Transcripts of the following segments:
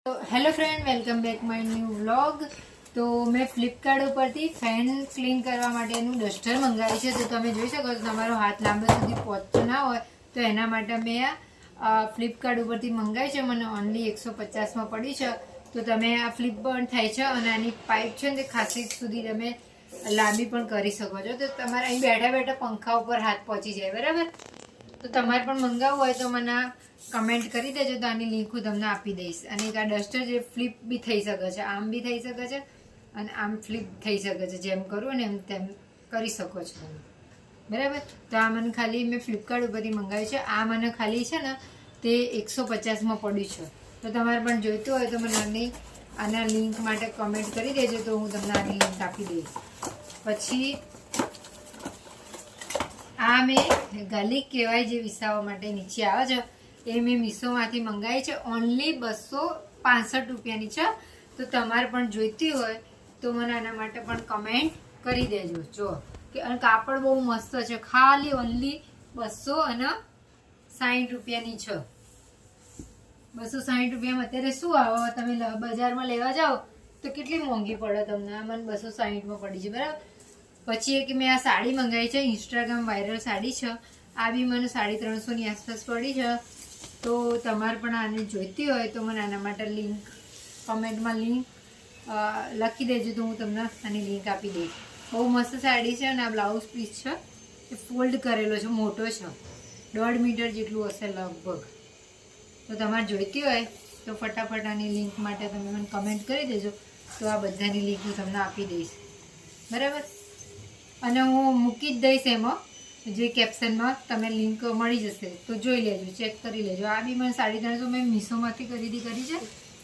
તો hello friend, welcome back my new vlog. તો મેં ફ્લિપકાર્ટ ઉપરથી ફેન ક્લીન કરવા માટેનું ડસ્ટર મંગાવ્યું છે. તો તમે જોઈ શકો છો, તમારો હાથ લાંબા સુધી પહોંચતો ના હોય તો એના માટે મેં આ ફ્લિપકાર્ટ ઉપરથી મંગાવી છે. મને ઓનલી 150માં પડી છે. તો તમે આ ફ્લિપ પણ થાય છે અને આની પાઇપ છે ને તે ખાસી સુધી તમે લાંબી પણ કરી શકો છો. તો તમારે અહીં બેઠા બેઠા પંખા ઉપર હાથ પહોંચી જાય, બરાબર. તો તમારે પણ મંગાવવું હોય તો મને કમેન્ટ કરી દેજો, તો આની લિંક હું તમને આપી દઈશ. અને એક આ ડસ્ટર જે ફ્લિપ બી થઈ શકે છે, આમ બી થઈ શકે છે અને આમ ફ્લિપ થઈ શકે છે. જેમ કરું ને એમ તેમ કરી શકો છો તમે, બરાબર. તો આ મને ખાલી મેં ફ્લિપકાર્ટ ઉપરથી મંગાવ્યું છે. આ મને ખાલી છે ને તે 150માં પડ્યું છે. તો તમારે પણ જોઈતું હોય તો મને આના લિંક માટે કમેન્ટ કરી દેજો, તો હું તમને આની લિંક આપી દઈશ. પછી આ મેં ગાર્લિક કહેવાય જે વિસાવવા માટે નીચે આવે છે, એ મેં મીશોમાંથી મંગાવી છે. ઓનલી 265 રૂપિયાની છે. તો તમારે પણ જોઈતી હોય તો મને આના માટે પણ કમેન્ટ કરી દેજો. જો કે કાપડ બહુ મસ્ત છે. ખાલી ઓનલી 260 રૂપિયાની છે. 260 રૂપિયામાં અત્યારે શું આવે, તમે બજારમાં લેવા જાઓ તો કેટલી મોંઘી પડે તમને. આ મને 260માં પડી છે, બરાબર. પછી એક મેં આ સાડી મંગાવી છે, ઇન્સ્ટાગ્રામ વાયરલ સાડી છે. આ બી મને 350ની આસપાસ પડી છે. તો તમારે પણ આને જોઈતી હોય તો મને આના માટે લિંક કમેન્ટમાં લિંક લખી દેજો, તો હું તમને આની લિંક આપી દઈશ. બહુ મસ્ત સાડી છે અને આ બ્લાઉઝ પીસ છે, એ ફોલ્ડ કરેલો છે, મોટો છે, 1.5 મીટર જેટલું હશે લગભગ. તો તમારે જોઈતી હોય તો ફટાફટ આની લિંક માટે તમે મને કમેન્ટ કરી દેજો, તો આ બધાની લિંક હું તમને આપી દઈશ, બરાબર. અને હું મૂકી જ દઈશ એમાં જે કેપ્શનમાં, તમે લિંક મળી જશે તો જોઈ લેજો, ચેક કરી લેજો. આ બી મને 350 મેં મીશોમાંથી ખરીદી કરી છે.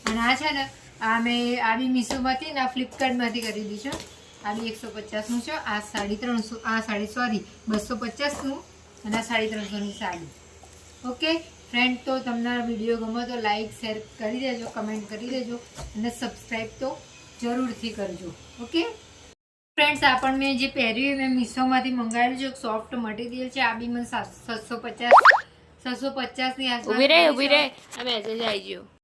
અને આ છે ને આ મેં આ બી મીશોમાંથી ને આ ફ્લિપકાર્ટમાંથી ખરીદી છે. આ બી 150નું છે. આ 250નું અને આ 350ની સાડી. ઓકે ફ્રેન્ડ, તો તમને આ વિડીયો ગમે તો લાઈક શેર કરી દેજો, કમેન્ટ કરી દેજો અને સબસ્ક્રાઈબ તો જરૂરથી કરજો. ઓકે ફ્રેન્ડ્સ, આ પણ મેં જે પહેર્યું મેં મીશોમાંથી મંગાવેલું છે, સોફ્ટ મટીરિયલ છે. આ બી મને 750ની આસપાસ. ઉભી રહે આ મેસેજ આવી ગયો.